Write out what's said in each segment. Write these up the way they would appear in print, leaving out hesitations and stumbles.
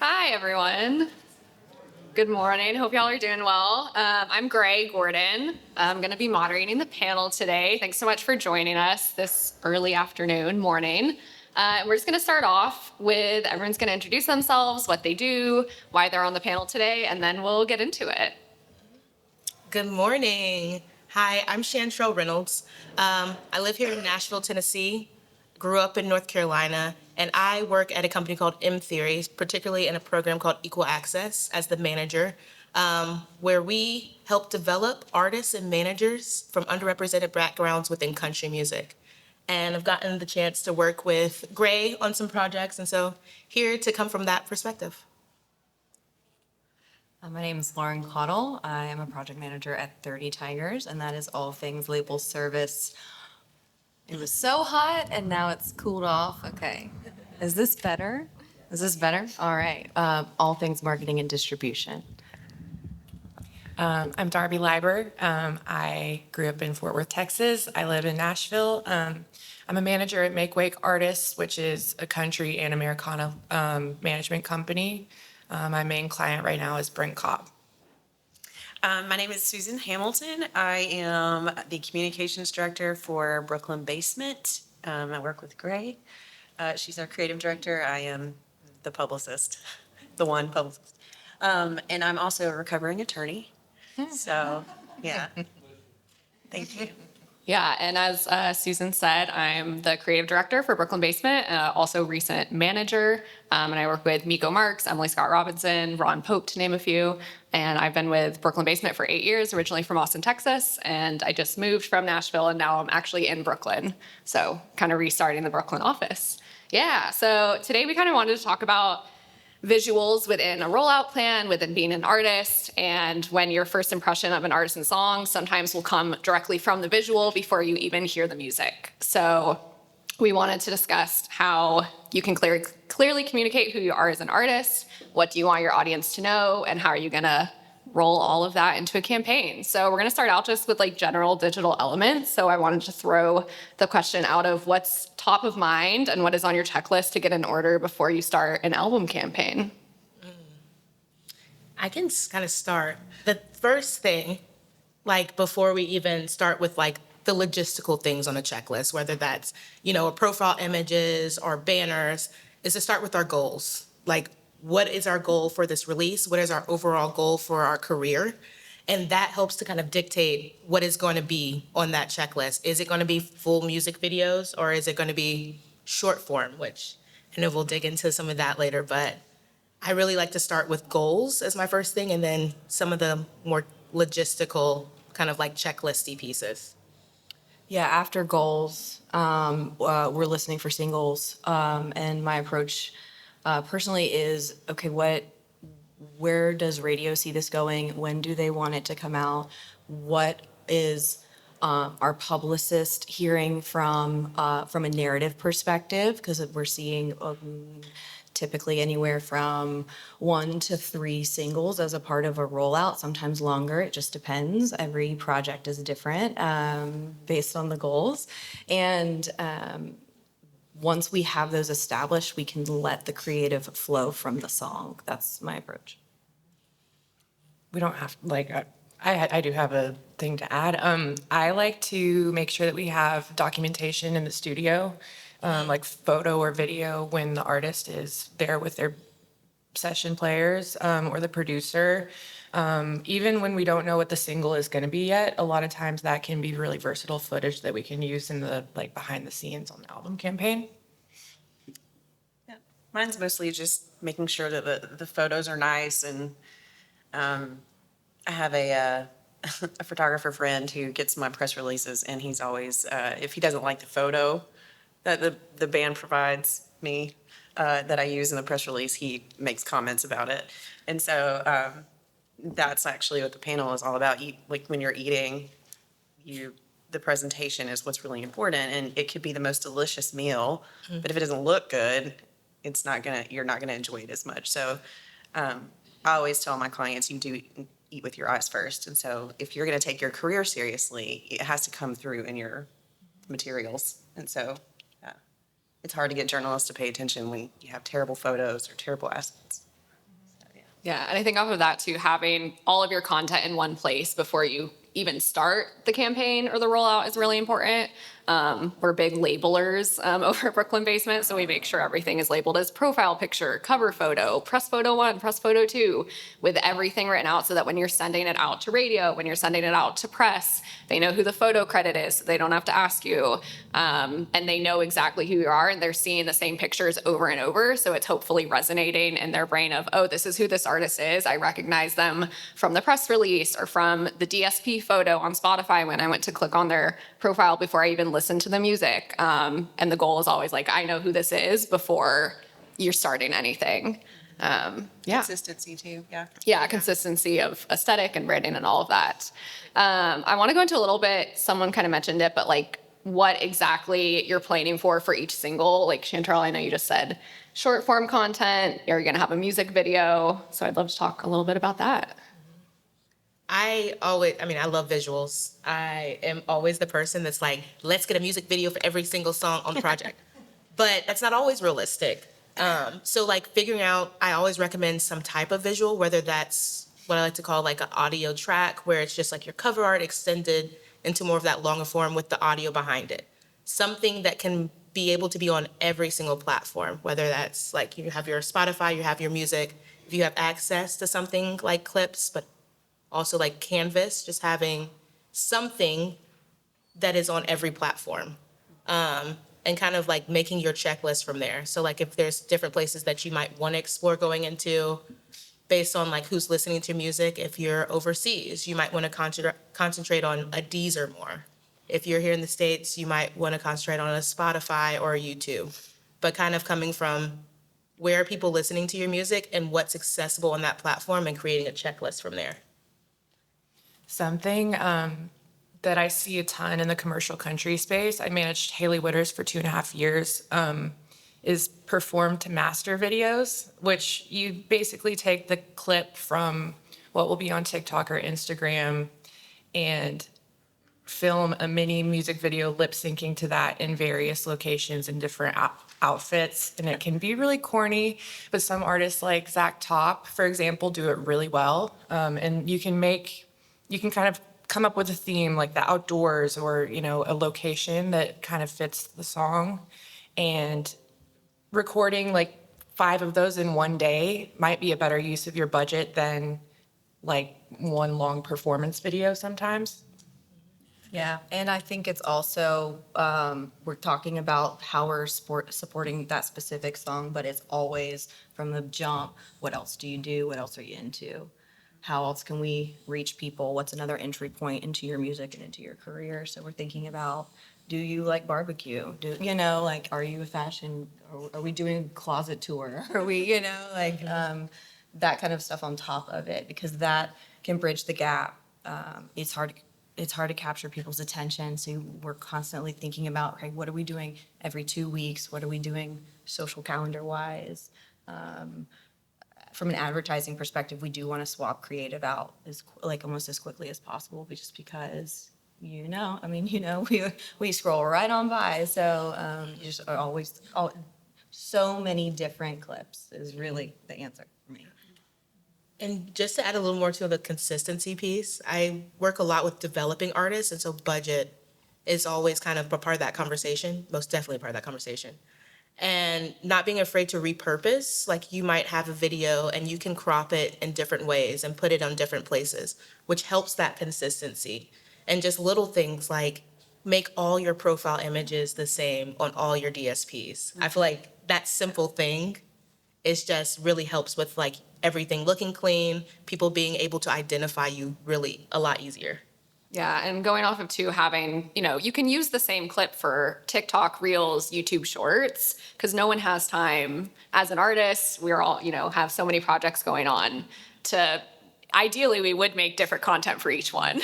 Hi, everyone. Good morning. Hope y'all are doing well. I'm Gray Gordon. I'm going to be moderating the panel today. Thanks so much for joining us this early afternoon, morning. We're just going to start off with everyone's going to introduce themselves, what they do, why they're on the panel today, and then we'll get into it. Good morning. Hi, I'm Chantrell Reynolds. I live here in Nashville, Tennessee, grew up in North Carolina, and I work at a company called M Theory, particularly in a program called Equal Access as the manager, where we help develop artists and managers from underrepresented backgrounds within country music. And I've gotten the chance to work with Gray on some projects, and so here to come from that perspective. My name is Lauren Caudle. I am a project manager at 30 Tigers, and that is all things label service. It was so hot, and now it's cooled off. Okay. Is this better? Is this better? All right. All things marketing and distribution. I'm Darby Leiber. I grew up in Fort Worth, Texas. I live in Nashville. I'm a manager at Make Wake Artists, which is a country and Americana management company. My main client right now is Brent Cobb. My name is Susan Hamilton. I am the communications director for Brooklyn Basement. I work with Gray. She's our creative director. I am the publicist, the one publicist. And I'm also a recovering attorney. So, yeah. Thank you. Yeah, and as Susan said, I'm the creative director for Brooklyn Basement, also recent manager. And I work with Miko Marks, Emily Scott Robinson, Ron Pope, to name a few. And I've been with Brooklyn Basement for 8 years, originally from Austin, Texas. And I just moved from Nashville, and now I'm actually in Brooklyn. So kind of restarting the Brooklyn office. Yeah, so today we kind of wanted to talk about visuals within a rollout plan, within being an artist, and when your first impression of an artist and song sometimes will come directly from the visual before you even hear the music. So we wanted to discuss how you can clearly communicate who you are as an artist, what do you want your audience to know, and how are you gonna roll all of that into a campaign. So we're gonna start out just with like general digital elements. So I wanted to throw the question out of what's top of mind and what is on your checklist to get in order before you start an album campaign. I can kind of start. The first thing, like before we even start with like the logistical things on a checklist, whether that's, a profile images or banners, is to start with our goals. Like, what is our goal for this release? What is our overall goal for our career? And that helps to kind of dictate what is going to be on that checklist. Is it going to be full music videos, or is it going to be short form, which I know we'll dig into some of that later, but I really like to start with goals as my first thing, and then some of the more logistical kind of like checklisty pieces. Yeah, after goals, we're listening for singles. And my approach personally is, okay, where does radio see this going? When do they want it to come out? What is our publicist hearing from a narrative perspective? Because we're seeing typically anywhere from 1 to 3 singles as a part of a rollout, sometimes longer. It just depends. Every project is different based on the goals. And once we have those established, we can let the creative flow from the song. That's my approach. We don't have, I do have a thing to add. I like to make sure that we have documentation in the studio, like photo or video when the artist is there with their session players or the producer. Even when we don't know what the single is going to be yet, a lot of times that can be really versatile footage that we can use in the behind the scenes on the album campaign. Yeah. Mine's mostly just making sure that the photos are nice, and I have a photographer friend who gets my press releases, and he's always, if he doesn't like the photo that the band provides me that I use in the press release, he makes comments about it. And so that's actually what the panel is all about. Like when you're eating, the presentation is what's really important, and it could be the most delicious meal, but if it doesn't look good, you're not gonna enjoy it as much. So I always tell my clients, you do eat with your eyes first. And so if you're gonna take your career seriously, it has to come through in your materials. And so it's hard to get journalists to pay attention when you have terrible photos or terrible assets. Yeah, and I think off of that too, having all of your content in one place before you even start the campaign or the rollout is really important. We're big labelers over at Brooklyn Basement, so we make sure everything is labeled as profile picture, cover photo, press photo 1, press photo 2, with everything written out so that when you're sending it out to radio, when you're sending it out to press, they know who the photo credit is, so they don't have to ask you. And they know exactly who you are, and they're seeing the same pictures over and over, so it's hopefully resonating in their brain of, oh, this is who this artist is. I recognize them from the press release or from the DSP photo on Spotify when I went to click on their profile before I even listened to the music. And the goal is always like, I know who this is before you're starting anything. Yeah. Consistency too, yeah. Yeah, consistency of aesthetic and branding and all of that. I want to go into a little bit, someone kind of mentioned it, but like what exactly you're planning for each single. Like Chanterelle, I know you just said short form content, you're going to have a music video. So I'd love to talk a little bit about that. I love visuals. I am always the person that's like, let's get a music video for every single song on the project. But that's not always realistic. So like figuring out, I always recommend some type of visual, whether that's what I like to call like an audio track, where it's just like your cover art extended into more of that longer form with the audio behind it. Something that can be able to be on every single platform, whether that's like you have your Spotify, you have your music, if you have access to something like clips, but also like Canvas, just having something that is on every platform. And kind of like making your checklist from there. So like if there's different places that you might want to explore going into based on like who's listening to music. If you're overseas, you might want to concentrate on a Deezer more. If you're here in the States, you might want to concentrate on a Spotify or a YouTube. But kind of coming from where are people listening to your music and what's accessible on that platform and creating a checklist from there. Something that I see a ton in the commercial country space, I managed Haley Witters for 2.5 years, is perform to master videos, which you basically take the clip from what will be on TikTok or Instagram and film a mini music video lip syncing to that in various locations in different outfits. And it can be really corny, but some artists like Zach Top, for example, do it really well. And you can kind of come up with a theme like the outdoors or, a location that kind of fits the song. And recording like 5 of those in one day might be a better use of your budget than like one long performance video sometimes. Yeah, and I think it's also, we're talking about how we're supporting that specific song, but it's always from the jump, what else do you do? What else are you into? How else can we reach people? What's another entry point into your music and into your career? So we're thinking about, do you like barbecue? Are you a fashion, are we doing a closet tour? Are we, that kind of stuff on top of it, because that can bridge the gap. It's hard to capture people's attention. So we're constantly thinking about, okay, what are we doing every 2 weeks? What are we doing social calendar wise? From an advertising perspective, we do want to swap creative out almost as quickly as possible, but just because, we scroll right on by. So you just are always, so many different clips is really the answer for me. And just to add a little more to the consistency piece, I work a lot with developing artists, and so budget is always kind of a part of that conversation, most definitely a part of that conversation. And not being afraid to repurpose, like you might have a video and you can crop it in different ways and put it on different places, which helps that consistency. And just little things like make all your profile images the same on all your DSPs. I feel like that simple thing is just really helps with like everything looking clean, people being able to identify you really a lot easier. Yeah, and going off of too having, you can use the same clip for TikTok, Reels, YouTube Shorts, because no one has time. As an artist, we're all, have so many projects going on to ideally we would make different content for each one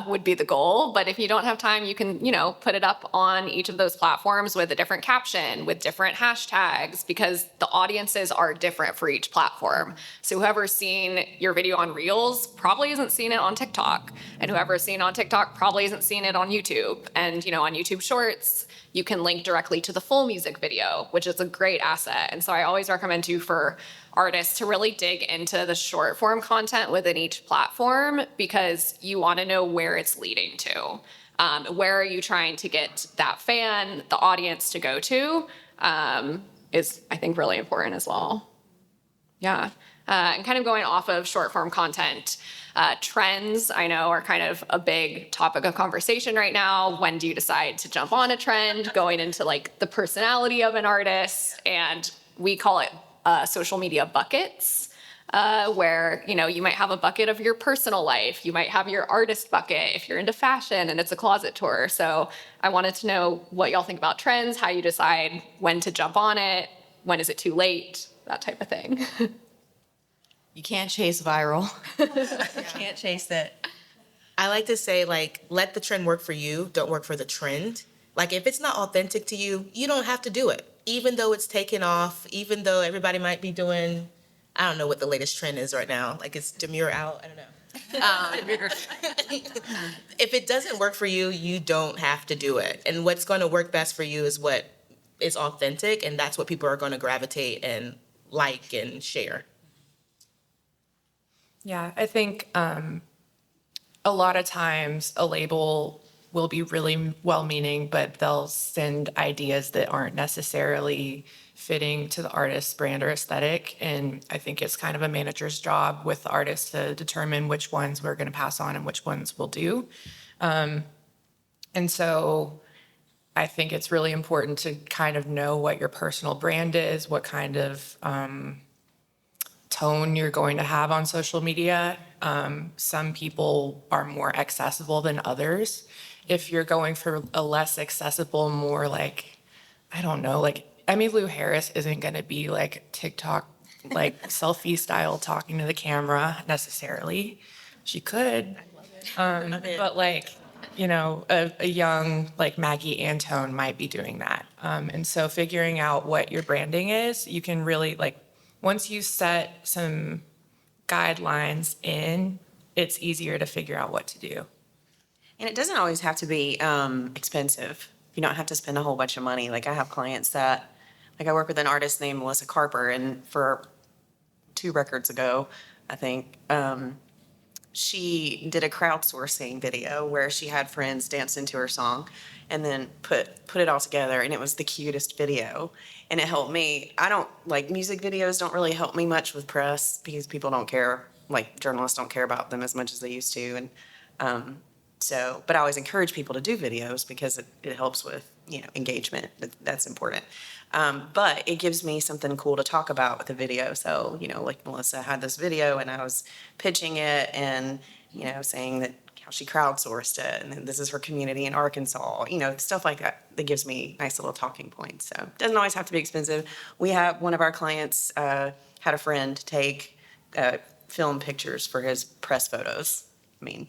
would be the goal. But if you don't have time, you can, put it up on each of those platforms with a different caption, with different hashtags, because the audiences are different for each platform. So whoever's seen your video on Reels probably hasn't seen it on TikTok, and whoever's seen it on TikTok probably hasn't seen it on YouTube. And, on YouTube Shorts, you can link directly to the full music video, which is a great asset. And so I always recommend for artists to really dig into the short form content within each platform, because you want to know where it's leading to. Where are you trying to get that fan, the audience to go to, is, I think, really important as well. Yeah. And kind of going off of short form content, trends, I know, are kind of a big topic of conversation right now. When do you decide to jump on a trend? Going into like the personality of an artist, and we call it social media buckets, where, you might have a bucket of your personal life. You might have your artist bucket if you're into fashion and it's a closet tour. So I wanted to know what y'all think about trends, how you decide when to jump on it, when is it too late, that type of thing. You can't chase viral. You can't chase it. I like to say, like, let the trend work for you, don't work for the trend. Like, if it's not authentic to you, you don't have to do it. Even though it's taken off, even though everybody might be doing, I don't know what the latest trend is right now. Like, it's demure out, I don't know. If it doesn't work for you, you don't have to do it. And what's going to work best for you is what is authentic, and that's what people are going to gravitate and like and share. Yeah, I think a lot of times a label will be really well-meaning, but they'll send ideas that aren't necessarily fitting to the artist's brand or aesthetic. And I think it's kind of a manager's job with the artist to determine which ones we're going to pass on and which ones we'll do. And so I think it's really important to kind of know what your personal brand is, what kind of tone you're going to have on social media. Some people are more accessible than others. If you're going for a less accessible, more like, I don't know, like Emmylou Harris isn't going to be like TikTok, like selfie style talking to the camera necessarily. She could, but like, a young like Maggie Antone might be doing that. And so figuring out what your branding is, you can really like, once you set some guidelines in, it's easier to figure out what to do. And it doesn't always have to be expensive. You don't have to spend a whole bunch of money. Like I have clients that, like I work with an artist named Melissa Carper, and for 2 records ago, I think, she did a crowdsourcing video where she had friends dance into her song and then put it all together, and it was the cutest video. And it helped me. I don't, like, music videos don't really help me much with press because people don't care, like journalists don't care about them as much as they used to. And but I always encourage people to do videos because it helps with, engagement. That's important. But it gives me something cool to talk about with the video. So, like Melissa had this video and I was pitching it and, saying that how she crowdsourced it and this is her community in Arkansas, stuff like that. That gives me nice little talking points. So it doesn't always have to be expensive. We have one of our clients had a friend take film pictures for his press photos. I mean,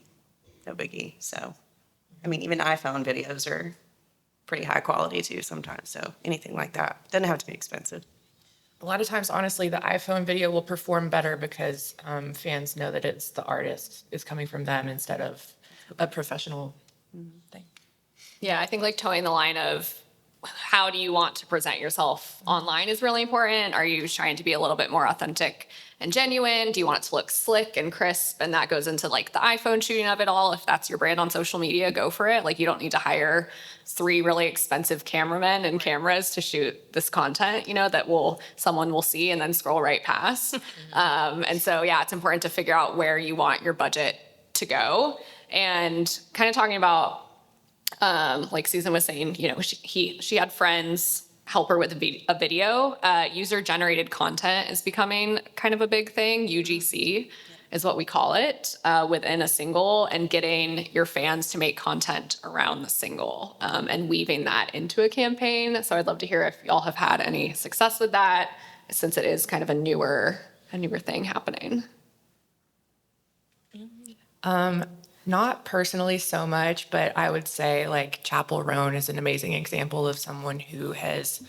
no biggie. So, even iPhone videos are pretty high quality too sometimes. So anything like that doesn't have to be expensive. A lot of times, honestly, the iPhone video will perform better because fans know that it's the artist is coming from them instead of a professional thing. Yeah, I think like towing the line of how do you want to present yourself online is really important. Are you trying to be a little bit more authentic and genuine? Do you want it to look slick and crisp? And that goes into like the iPhone shooting of it all. If that's your brand on social media, go for it. Like you don't need to hire 3 really expensive cameramen and cameras to shoot this content, that someone will see and then scroll right past. And so, yeah, it's important to figure out where you want your budget to go. And kind of talking about, like Susan was saying, she had friends help her with a video. User-generated content is becoming kind of a big thing. UGC is what we call it, within a single, and getting your fans to make content around the single, and weaving that into a campaign. So I'd love to hear if y'all have had any success with that, since it is kind of a newer thing happening. Not personally so much, but I would say like Chapel Roan is an amazing example of someone who has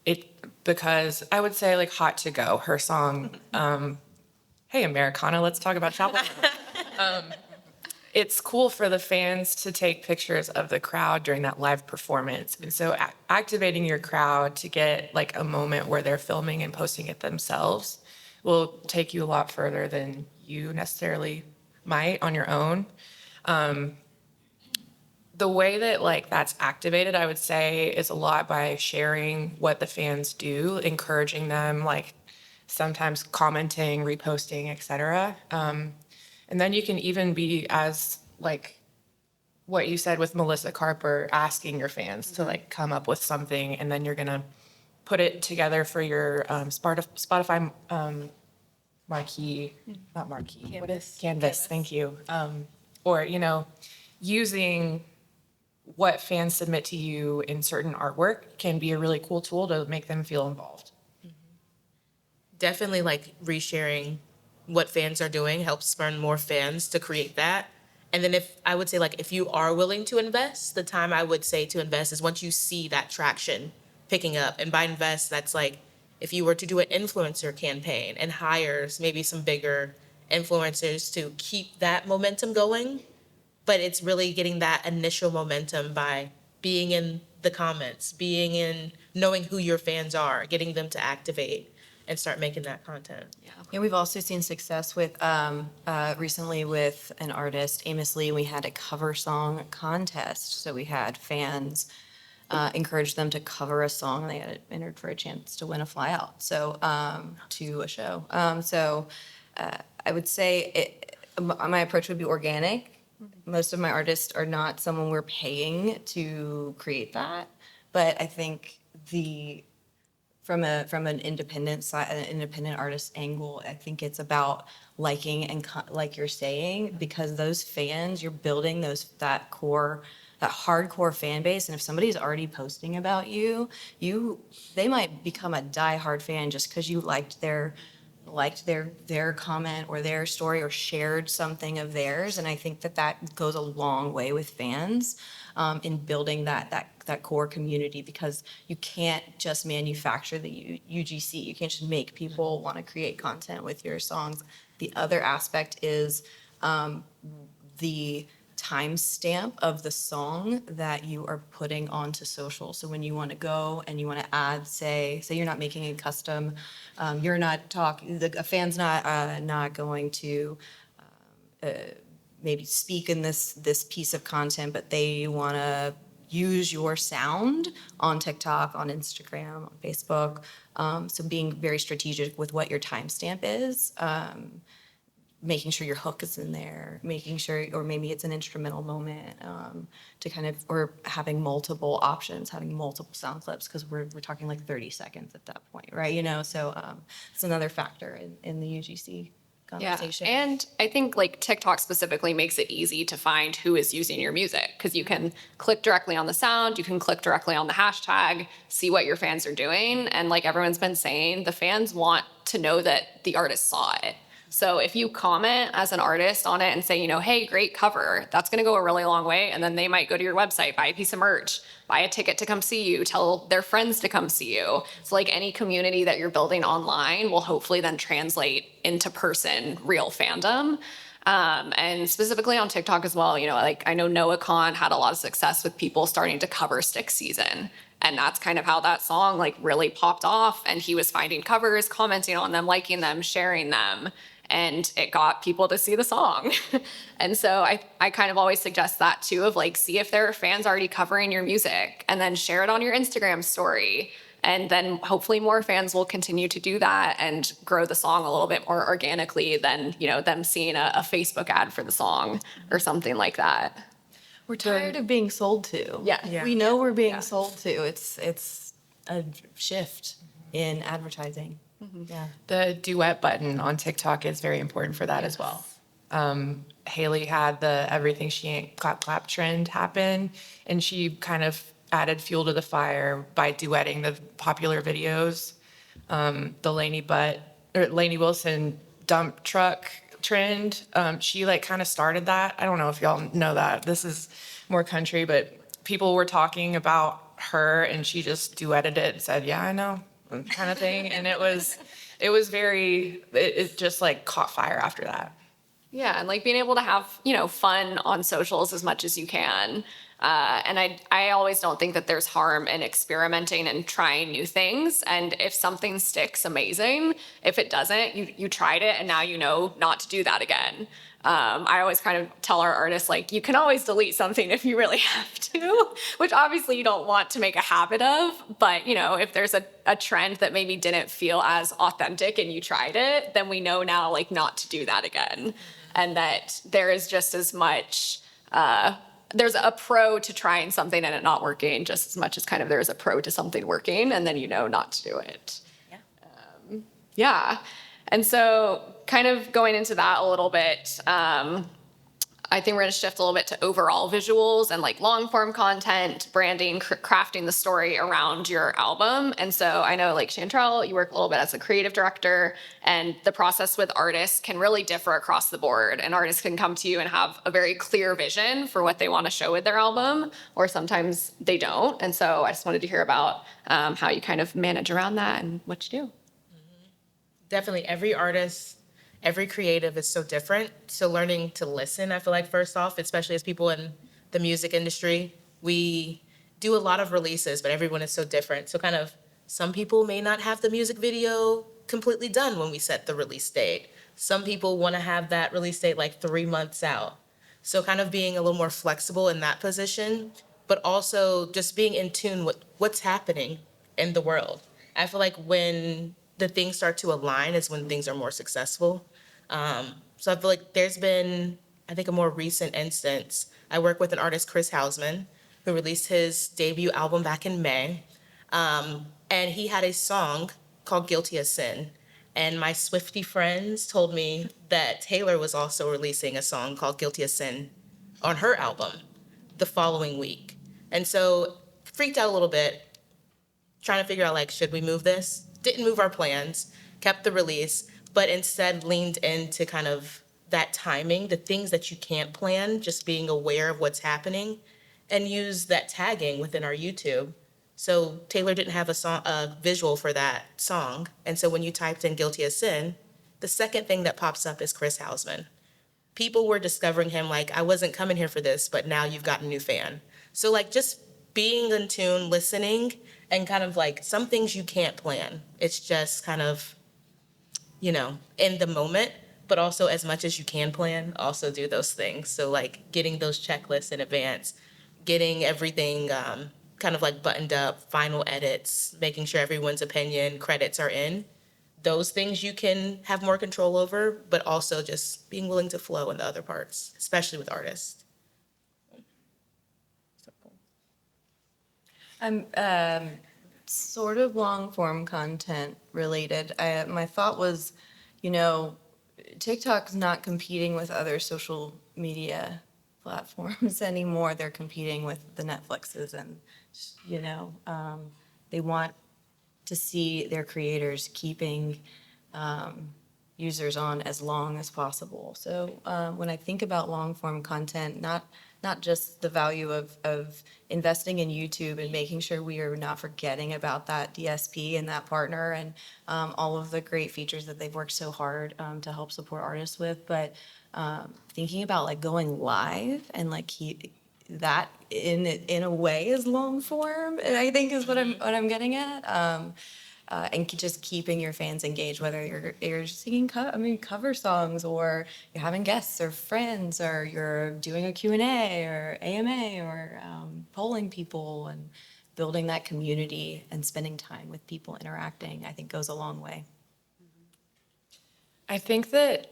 it, because I would say like Hot to Go, her song, Hey Americana, let's talk about Chapel Roan. It's cool for the fans to take pictures of the crowd during that live performance. And so activating your crowd to get like a moment where they're filming and posting it themselves will take you a lot further than you necessarily might on your own. The way that like that's activated, I would say, is a lot by sharing what the fans do, encouraging them, like sometimes commenting, reposting, etc. And then you can even be as like what you said with Melissa Carper, asking your fans to like come up with something, and then you're gonna put it together for your Spotify marquee, not marquee, what is Canvas? Thank you. Or using what fans submit to you in certain artwork can be a really cool tool to make them feel involved. Definitely like resharing what fans are doing helps spur more fans to create that. And then if you are willing to invest, the time I would say to invest is once you see that traction picking up. And by invest, that's like if you were to do an influencer campaign and hires maybe some bigger influencers to keep that momentum going. But it's really getting that initial momentum by being in the comments, knowing who your fans are, getting them to activate and start making that content. Yeah, we've also seen success with recently with an artist, Amos Lee. We had a cover song contest, so we had fans encourage them to cover a song. They had entered for a chance to win a fly out, so to a show. I would say my approach would be organic. Most of my artists are not someone we're paying to create that, but I think from an independent side, an independent artist angle, I think it's about liking and like you're saying, because those fans, you're building that hardcore fan base, and if somebody's already posting about they might become a diehard fan just because you liked their comment or their story or shared something of theirs. And I think that goes a long way with fans in building that core community, because you can't just manufacture the UGC. You can't just make people want to create content with your songs. The other aspect is the timestamp of the song that you are putting onto social. So when you want to go and you want to add, say you're not making a custom, you're not a fan's not going to maybe speak in this piece of content, but they want to use your sound on TikTok, on Instagram, on Facebook. So being very strategic with what your timestamp is. Making sure your hook is in there, making sure, or maybe it's an instrumental moment to kind of, or having multiple options, having multiple sound clips, because we're talking like 30 seconds at that point, right? So it's another factor in the UGC conversation. Yeah, and I think like TikTok specifically makes it easy to find who is using your music, because you can click directly on the sound, you can click directly on the hashtag, see what your fans are doing, and like everyone's been saying, the fans want to know that the artist saw it. So if you comment as an artist on it and say, hey, great cover, that's going to go a really long way. And then they might go to your website, buy a piece of merch, buy a ticket to come see you, tell their friends to come see you. So like any community that you're building online will hopefully then translate into person real fandom. And specifically on TikTok as well, like I know Noah Khan had a lot of success with people starting to cover Stick Season. And that's kind of how that song like really popped off. And he was finding covers, commenting on them, liking them, sharing them. And it got people to see the song. And so I kind of always suggest that too, of like, see if there are fans already covering your music and then share it on your Instagram story. And then hopefully more fans will continue to do that and grow the song a little bit more organically than, them seeing a Facebook ad for the song or something like that. We're tired of being sold to. Yeah. We know we're being sold to. It's a shift in advertising. Mm-hmm. Yeah. The duet button on TikTok is very important for that as well. Haley had the everything she ain't clap clap trend happen, and she kind of added fuel to the fire by duetting the popular videos. The Lainey Wilson dump truck trend. She like kind of started that. I don't know if y'all know that. This is more country, but people were talking about her and she just duetted it and said, yeah, I know, kind of thing. And it was it just like caught fire after that. Yeah, and like being able to have, fun on socials as much as you can. And I always don't think that there's harm in experimenting and trying new things. And if something sticks, amazing. If it doesn't, you tried it and now you know not to do that again. I always kind of tell our artists, like, you can always delete something if you really have to, which obviously you don't want to make a habit of. But, if there's a trend that maybe didn't feel as authentic and you tried it, then we know now, like, not to do that again. And that there is just as much, there's a pro to trying something and it not working just as much as kind of there's a pro to something working, and then you know not to do it. Yeah. Yeah. And so kind of going into that a little bit, I think we're going to shift a little bit to overall visuals and like long form content, branding, crafting the story around your album. And so I know like Chantrell, you work a little bit as a creative director, and the process with artists can really differ across the board. And artists can come to you and have a very clear vision for what they want to show with their album, or sometimes they don't. And so I just wanted to hear about how you kind of manage around that and what you do. Definitely every artist, every creative is so different. So learning to listen, I feel like first off, especially as people in the music industry, we do a lot of releases, but everyone is so different. So kind of some people may not have the music video completely done when we set the release date. Some people want to have that release date like 3 months out. So kind of being a little more flexible in that position, but also just being in tune with what's happening in the world. I feel like when the things start to align is when things are more successful. So I feel like there's been, I think, a more recent instance. I work with an artist, Chris Hausman, who released his debut album back in May. And he had a song called Guilty as Sin. And my Swiftie friends told me that Taylor was also releasing a song called Guilty as Sin on her album the following week. And so freaked out a little bit, trying to figure out, like, should we move this? Didn't move our plans, kept the release, but instead leaned into kind of that timing, the things that you can't plan, just being aware of what's happening, and use that tagging within our YouTube. So Taylor didn't have a visual for that song, and so when you typed in Guilty as Sin, the second thing that pops up is Chris Hausman. People were discovering him like, I wasn't coming here for this, but now you've got a new fan. So like just being in tune, listening, and kind of like some things you can't plan. It's just kind of, in the moment, but also as much as you can plan, also do those things. So like getting those checklists in advance, getting everything kind of like buttoned up, final edits, making sure everyone's opinion, credits are in. Those things you can have more control over, but also just being willing to flow in the other parts, especially with artists. I'm sort of long form content related. My thought was, TikTok's not competing with other social media platforms anymore. They're competing with the Netflixes, and they want to see their creators keeping users on as long as possible. So when I think about long form content, not just the value of investing in YouTube and making sure we are not forgetting about that DSP and that partner and all of the great features that they've worked so hard to help support artists with, but thinking about like going live and like that in a way is long form, and I think is what I'm getting at. And just keeping your fans engaged, whether you're singing cover songs, or you're having guests or friends, or you're doing a Q&A or AMA, or polling people, and building that community and spending time with people interacting, I think goes a long way. I think that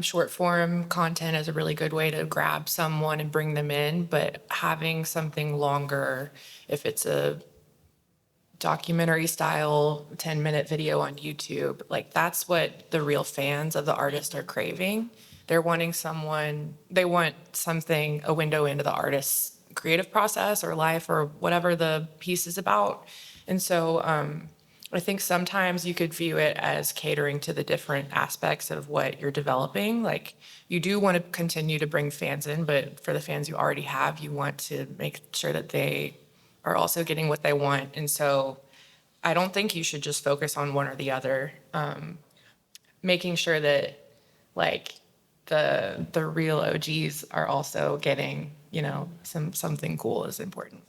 short form content is a really good way to grab someone and bring them in, but having something longer, if it's a documentary style 10-minute video on YouTube, like that's what the real fans of the artist are craving. They want something, a window into the artist's creative process or life or whatever the piece is about. And so I think sometimes you could view it as catering to the different aspects of what you're developing. Like, you do want to continue to bring fans in, but for the fans you already have, you want to make sure that they are also getting what they want. And so I don't think you should just focus on one or the other. Making sure that, like, the real OGs are also getting, something cool is important.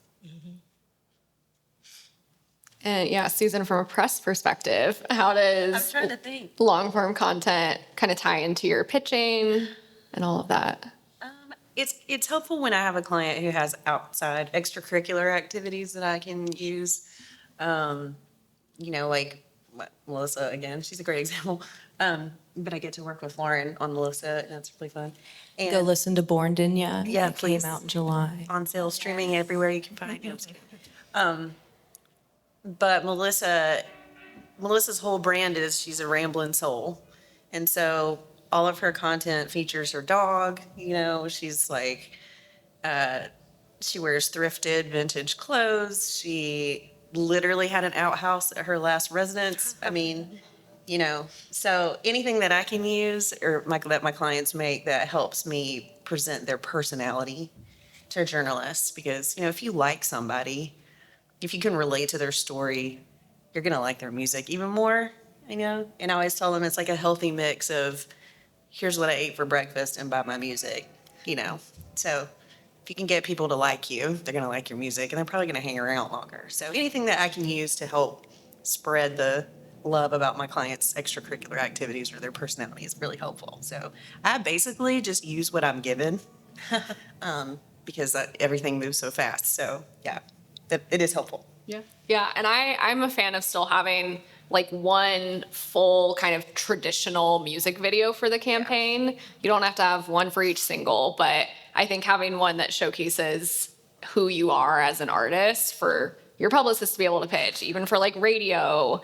And yeah, Susan, from a press perspective, how I'm does trying to think. long form content kind of tie into your pitching and all of that? It's helpful when I have a client who has outside extracurricular activities that I can use. Like Melissa again, she's a great example. But I get to work with Lauren on Melissa, and that's really fun. And Go listen to Born, didn't ya? Yeah, It please. came out in July. on sale, streaming everywhere you can find. No, I'm just kidding. But Melissa's whole brand is she's a rambling soul, and so all of her content features her dog. She's like, she wears thrifted vintage clothes. She literally had an outhouse at her last residence. I mean, so anything that I can use or that my clients make that helps me present their personality to journalists, because if you like somebody, if you can relate to their story, you're gonna like their music even more. And I always tell them it's like a healthy mix of here's what I ate for breakfast and buy my music. So if you can get people to like you, they're gonna like your music, and they're probably gonna hang around longer. So anything that I can use to help spread the love about my clients' extracurricular activities or their personality is really helpful. So I basically just use what I'm given because everything moves so fast. So yeah, it is helpful. Yeah. Yeah. And I'm a fan of still having like one full kind of traditional music video for the campaign. You don't have to have one for each single, but I think having one that showcases who you are as an artist for your publicist to be able to pitch, even for like radio,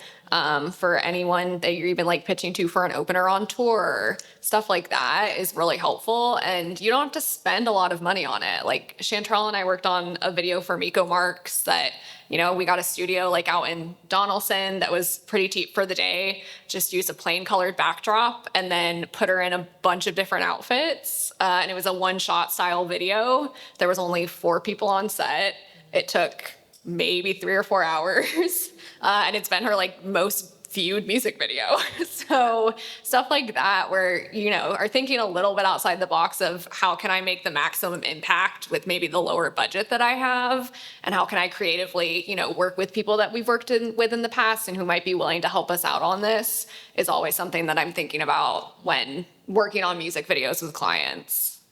for anyone that you're even like pitching to for an opener on tour, stuff like that is really helpful. And you don't have to spend a lot of money on it. Like Chantrell and I worked on a video for Miko Marks that, we got a studio like out in Donaldson that was pretty cheap for the day, just used a plain colored backdrop and then put her in a bunch of different outfits. And it was a one-shot style video. There was only 4 people on set. It took maybe 3 or 4 hours. And it's been her like most viewed music video. So stuff like that where, are thinking a little bit outside the box of how can I make the maximum impact with maybe the lower budget that I have, and how can I creatively, work with people that we've worked with in the past and who might be willing to help us out on this is always something that I'm thinking about when working on music videos with clients.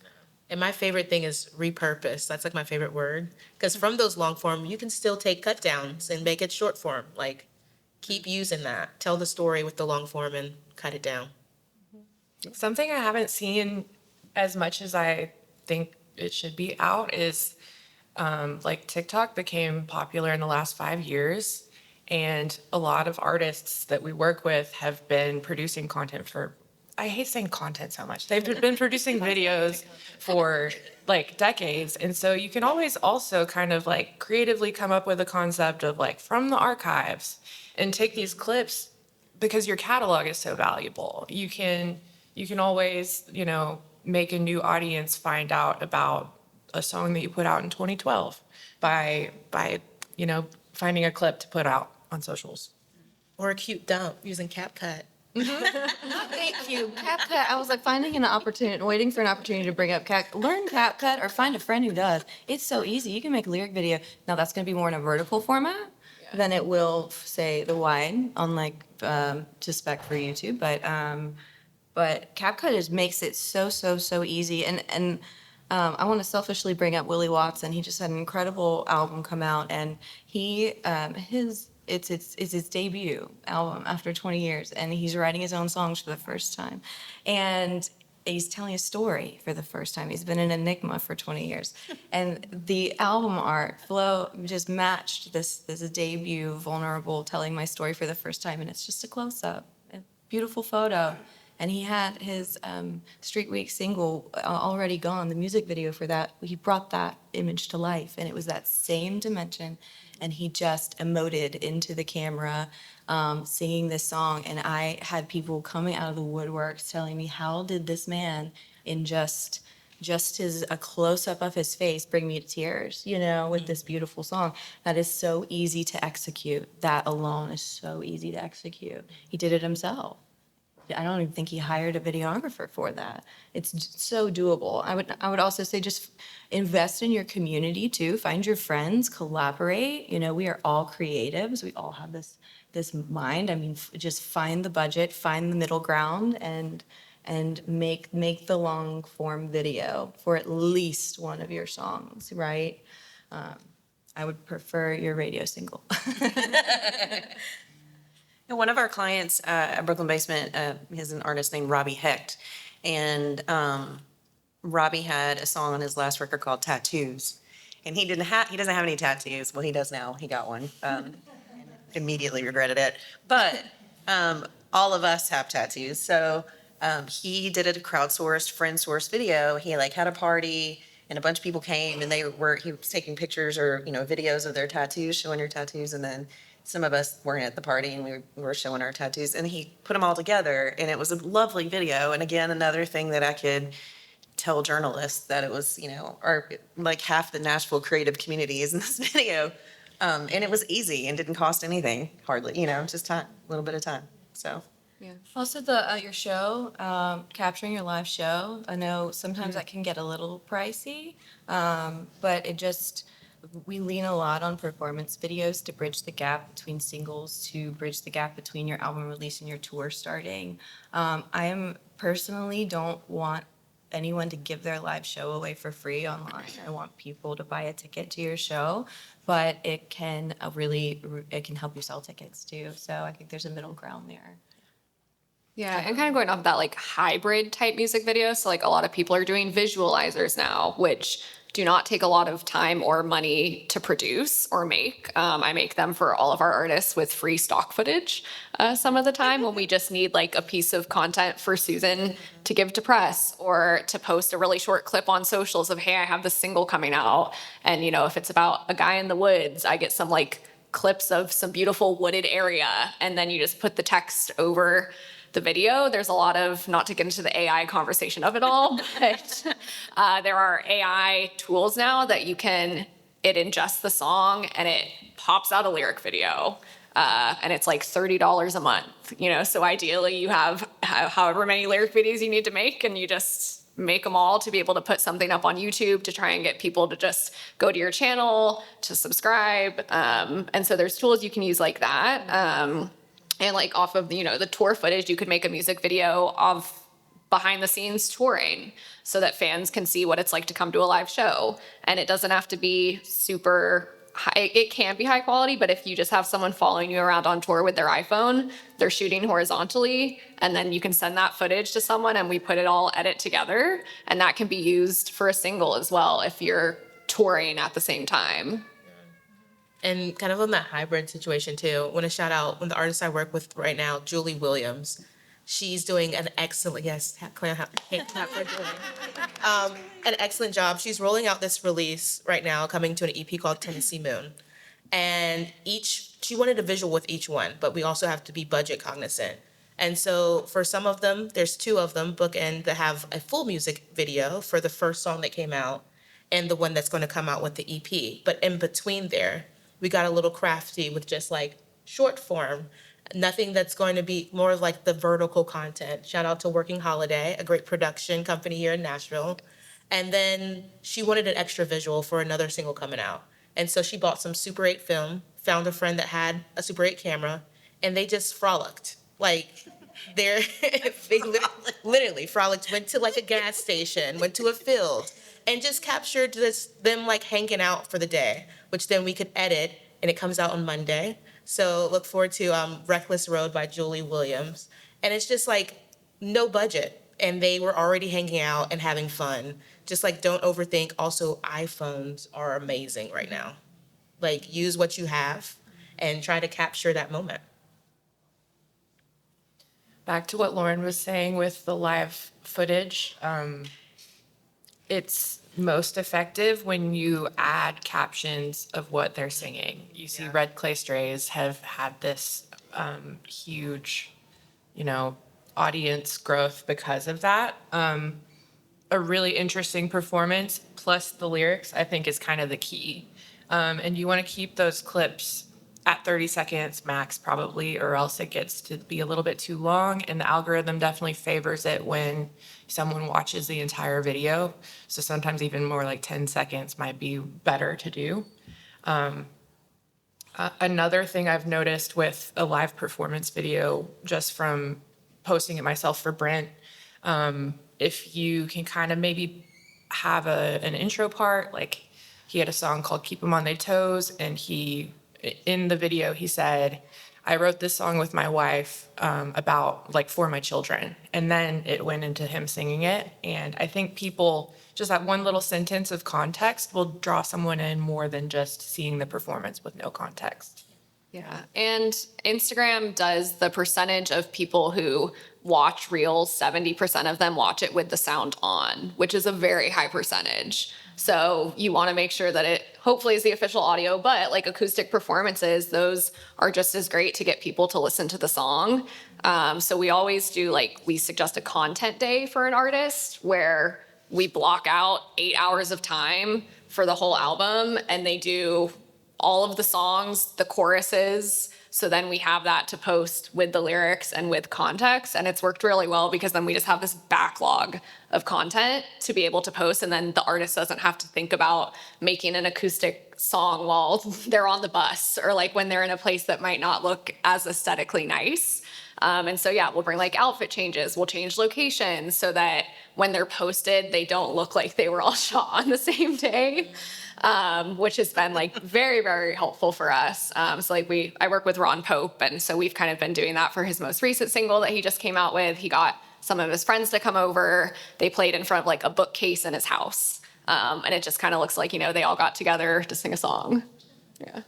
And my favorite thing is repurpose. That's like my favorite word. Because from those long form, you can still take cut downs and make it short form. Like, keep using that. Tell the story with the long form and cut it down. Something I haven't seen as much as I think it should be out is like TikTok became popular in the last 5 years. And a lot of artists that we work with have been producing content for, I hate saying content so much. They've been producing videos for like decades. And so you can always also kind of like creatively come up with a concept of like from the archives and take these clips, because your catalog is so valuable. You can always, make a new audience find out about a song that you put out in 2012 by finding a clip to put out on socials. Or a cute dump using CapCut. Thank you. CapCut. I was like waiting for an opportunity to bring up CapCut. Learn CapCut or find a friend who does. It's so easy. You can make a lyric video. Now that's going to be more in a vertical format than it will, say, the wide on like to spec for YouTube. But CapCut makes it so easy. And I want to selfishly bring up Willie Watson. He just had an incredible album come out, and it's his debut album after 20 years, and he's writing his own songs for the first time. And he's telling a story for the first time. He's been an enigma for 20 years. And the album art flow just matched this debut, vulnerable, telling my story for the first time. And it's just a close-up, a beautiful photo. and he had his Street Week single already gone. The music video for that, he brought that image to life, and it was that same dimension, and he just emoted into the camera, singing this song, and I had people coming out of the woodworks telling me, how did this man in just a close-up of his face bring me to tears, with this beautiful song that is so easy to execute. That alone is so easy to execute. He did it himself. I don't even think he hired a videographer for that. It's so doable. I would also say just invest in your community too. Find your friends, collaborate. We are all creatives. We all have this mind. I mean, just find the budget, find the middle ground, and make the long form video for at least one of your songs, right? I would prefer your radio single. And one of our clients at Brooklyn Basement is an artist named Robbie Hecht. And Robbie had a song on his last record called Tattoos. And he doesn't have any tattoos. Well, he does now. He got one. Immediately regretted it. But all of us have tattoos. So he did a crowdsourced, friend-sourced video. He had a party, and a bunch of people came, and he was taking pictures or videos of their tattoos, showing your tattoos, and then some of us weren't at the party, and we were showing our tattoos, and he put them all together, and it was a lovely video. And again, another thing that I could tell journalists that it was, half the Nashville creative community is in this video, and it was easy and didn't cost anything hardly, just time, a little bit of time. So. Yeah. Also, your show, capturing your live show. I know sometimes that can get a little pricey, but we lean a lot on performance videos to bridge the gap between singles, to bridge the gap between your album release and your tour starting. I personally don't want anyone to give their live show away for free online. I want people to buy a ticket to your show, but it can help you sell tickets too. So I think there's a middle ground there. Yeah, and kind of going off that hybrid type music video. So a lot of people are doing visualizers now, which do not take a lot of time or money to produce or make. I make them for all of our artists with free stock footage some of the time when we just need a piece of content for Susan to give to press or to post a really short clip on socials of, hey, I have this single coming out. And, if it's about a guy in the woods, I get some clips of some beautiful wooded area. And then you just put the text over the video. There's a lot of, not to get into the AI conversation of it all, but there are AI tools now that it ingests the song and it pops out a lyric video. And it's $30 a month, so ideally you have however many lyric videos you need to make, and you just make them all to be able to put something up on YouTube to try and get people to just go to your channel, to subscribe. And so there's tools you can use like that. And off of, the tour footage, you could make a music video of behind the scenes touring so that fans can see what it's like to come to a live show. And it doesn't have to be super high. It can be high quality, but if you just have someone following you around on tour with their iPhone, they're shooting horizontally, and then you can send that footage to someone and we put it all edit together. And that can be used for a single as well if you're touring at the same time. And kind of on that hybrid situation too, I want to shout out one of the artists I work with right now, Julie Williams. She's doing an excellent, an excellent job. She's rolling out this release right now, coming to an EP called Tennessee Moon. And she wanted a visual with each one, but we also have to be budget cognizant. And so for some of them, there's two of them, bookend, that have a full music video for the first song that came out and the one that's going to come out with the EP. But in between there, we got a little crafty with just short form, nothing that's going to be more like the vertical content. Shout out to Working Holiday, a great production company here in Nashville. And then she wanted an extra visual for another single coming out. And so she bought some Super 8 film, found a friend that had a Super 8 camera, and they just frolicked. They literally frolicked, went to a gas station, went to a field, and just captured them hanging out for the day, which then we could edit, and it comes out on Monday. So look forward to Reckless Road by Julie Williams. And it's just no budget, and they were already hanging out and having fun. Just don't overthink. Also, iPhones are amazing right now. Use what you have and try to capture that moment. Back to what Lauren was saying with the live footage, it's most effective when you add captions of what they're singing. You see, Red Clay Strays have had this huge, audience growth because of that. A really interesting performance plus the lyrics, I think, is kind of the key. And you want to keep those clips at 30 seconds max probably, or else it gets to be a little bit too long, and the algorithm definitely favors it when someone watches the entire video. So sometimes even more like 10 seconds might be better to do. Another thing I've noticed with a live performance video, just from posting it myself for Brent, if you can kind of maybe have an intro part, like he had a song called Keep 'Em on Their Toes, and in the video, he said, I wrote this song with my wife about, like, for my children. And then it went into him singing it. And I think people, just that one little sentence of context will draw someone in more than just seeing the performance with no context. Yeah. And Instagram does the percentage of people who watch Reels, 70% of them watch it with the sound on, which is a very high percentage. So you want to make sure that it hopefully is the official audio, but like acoustic performances, those are just as great to get people to listen to the song. So we always do, we suggest a content day for an artist where we block out 8 hours of time for the whole album, and they do all of the songs, the choruses. So then we have that to post with the lyrics and with context. And it's worked really well because then we just have this backlog of content to be able to post. And then the artist doesn't have to think about making an acoustic song while they're on the bus or like when they're in a place that might not look as aesthetically nice. And so, we'll bring outfit changes. We'll change locations so that when they're posted, they don't look like they were all shot on the same day. Which has been very, very helpful for us. So I work with Ron Pope, and so we've kind of been doing that for his most recent single that he just came out with. He got some of his friends to come over. They played in front of a bookcase in his house. And it just kind of looks like, they all got together to sing a song. Yeah.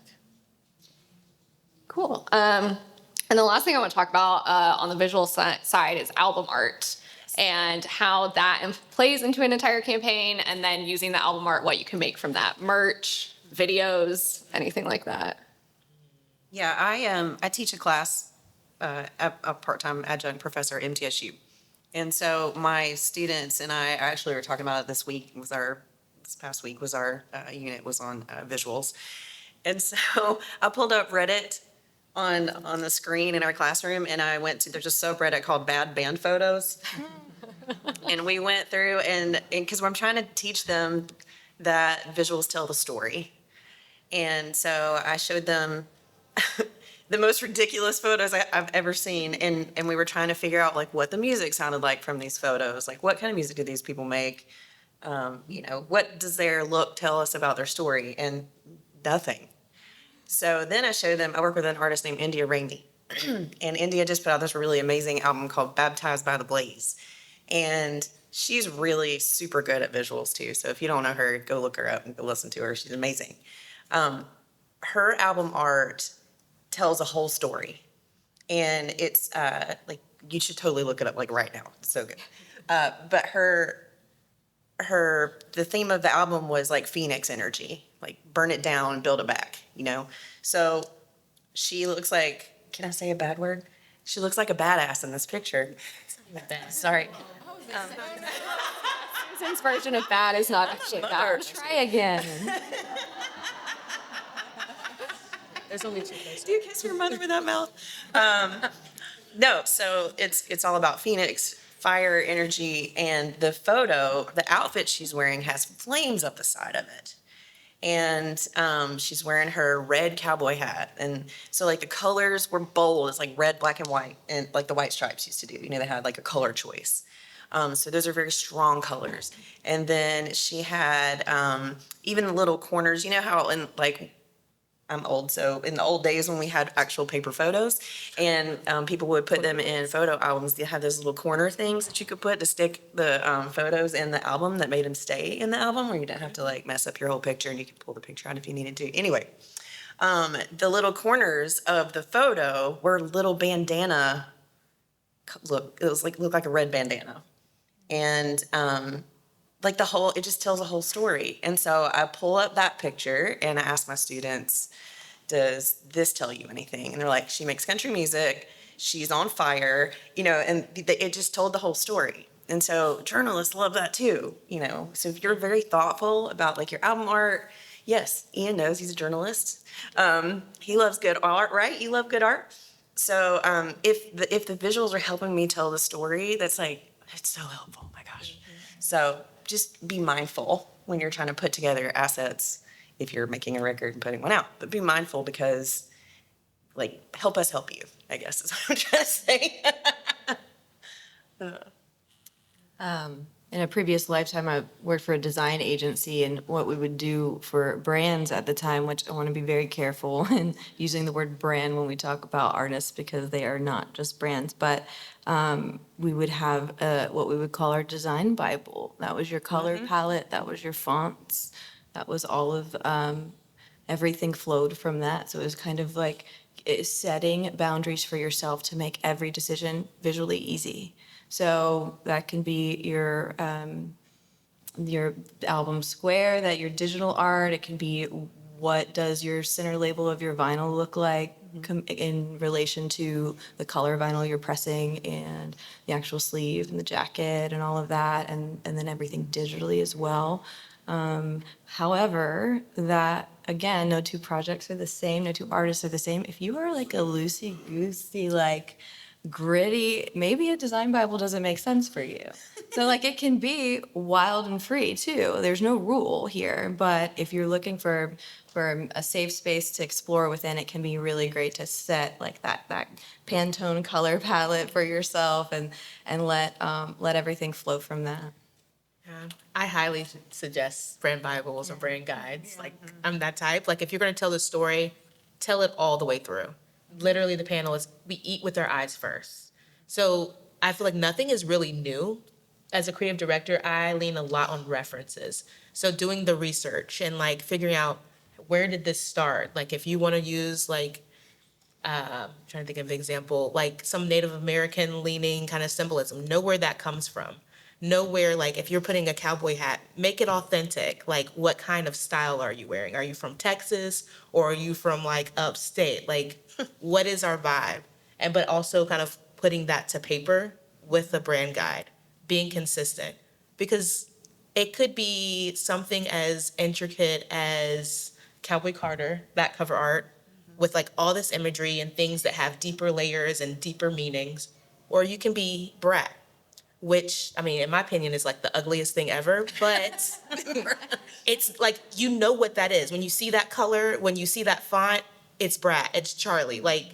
Cool. And the last thing I want to talk about on the visual side is album art. And how that plays into an entire campaign, and then using the album art, what you can make from that, merch, videos, anything like that. Yeah, I teach a class, a part-time adjunct professor at MTSU. And so my students and I actually were talking about it this past week was our unit was on visuals. And so I pulled up Reddit on the screen in our classroom, and I went to, there's a subreddit called Bad Band Photos. And we went through and because I'm trying to teach them that visuals tell the story. And so I showed them the most ridiculous photos I've ever seen. And we were trying to figure out what the music sounded like from these photos. What kind of music do these people make? What does their look tell us about their story? And nothing. So then I showed them, I work with an artist named India Rainey. And India just put out this really amazing album called Baptized by the Blaze. And she's really super good at visuals too. So if you don't know her, go look her up and go listen to her. She's amazing. Her album art tells a whole story. And it's you should totally look it up right now. It's so good. But the theme of the album was Phoenix energy, burn it down, build it back, So she looks like, can I say a bad word? She looks like a badass in this picture. Sorry. Susan's version of bad is not actually bad. Try again. There's only two places. Do you kiss your mother with that mouth? No, so it's all about Phoenix, fire, energy, and the outfit she's wearing has flames up the side of it. And she's wearing her red cowboy hat. And so the colors were bold. It's red, black, and white. And the White Stripes used to do. They had a color choice. So those are very strong colors. And then she had even the little corners. You know how I'm old, so in the old days when we had actual paper photos and people would put them in photo albums, they had those little corner things that you could put to stick the photos in the album that made them stay in the album, where you didn't have to mess up your whole picture and you could pull the picture out if you needed to. Anyway, the little corners of the photo were little bandana looked like a red bandana. And like it just tells a whole story. And so I pull up that picture and I ask my students, does this tell you anything? And they're like, she makes country music, she's on fire, and it just told the whole story. And so journalists love that too, So if you're very thoughtful about like your album art, yes, Ian knows he's a journalist. He loves good art, right? You love good art. So if the visuals are helping me tell the story, that's like, it's so helpful. Oh my gosh. So just be mindful when you're trying to put together assets if you're making a record and putting one out. But be mindful because, like, help us help you, I guess is what I'm trying to say. In a previous lifetime, I worked for a design agency, and what we would do for brands at the time, which I want to be very careful in using the word brand when we talk about artists because they are not just brands, but we would have what we would call our design Bible. That was your color palette, that was your fonts, that was all of everything flowed from that. So it was kind of like setting boundaries for yourself to make every decision visually easy. So that can be your album square, that your digital art. It can be what does your center label of your vinyl look like in relation to the color vinyl you're pressing and the actual sleeve and the jacket and all of that, and then everything digitally as well. However, that again, no two projects are the same, no two artists are the same. If you are like a loosey-goosey, like gritty, maybe a design Bible doesn't make sense for you. So like it can be wild and free too. There's no rule here, but if you're looking for a safe space to explore within, it can be really great to set like that Pantone color palette for yourself and let everything flow from that. Yeah. I highly suggest brand Bibles or brand guides. Like, I'm that type. Like, if you're going to tell the story, tell it all the way through. Literally, the panel is, we eat with our eyes first. So I feel like nothing is really new. As a creative director, I lean a lot on references. So doing the research and like figuring out where did this start? Like, if you want to use like, trying to think of an example, like some Native American leaning kind of symbolism, know where that comes from. Know where, like, if you're putting a cowboy hat, make it authentic. Like, what kind of style are you wearing? Are you from Texas or are you from like upstate? Like, what is our vibe? And but also kind of putting that to paper with the brand guide, being consistent, because it could be something as intricate as Cowboy Carter, that cover art, with like all this imagery and things that have deeper layers and deeper meanings, or you can be Brat, which, I mean, in my opinion, is like the ugliest thing ever, but it's like, you know what that is. When you see that color, when you see that font, it's Brat, it's Charlie. Like,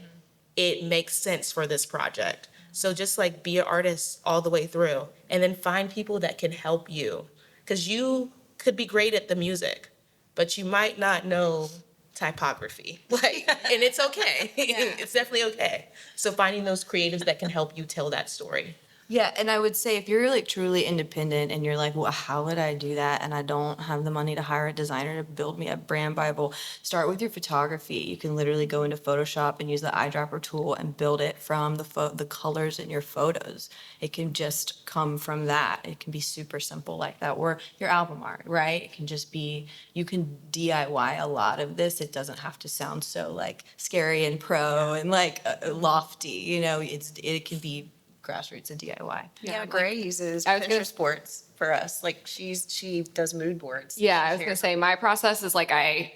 it makes sense for this project. So just like be an artist all the way through, and then find people that can help you. Because you could be great at the music, but you might not know typography. Like, and it's okay. It's definitely okay. So finding those creatives that can help you tell that story. Yeah, and I would say if you're like truly independent and you're like, well, how would I do that? And I don't have the money to hire a designer to build me a brand Bible. Start with your photography. You can literally go into Photoshop and use the eyedropper tool and build it from the colors in your photos. It can just come from that. It can be super simple like that. Or your album art, right? It can just be, you can DIY a lot of this. It doesn't have to sound so like scary and pro and like lofty. You know, it can be grassroots and DIY. Yeah, Gray uses I was gonna- Pinterest boards for us. Like she does mood boards. Yeah, I She was gonna shares say my process is like I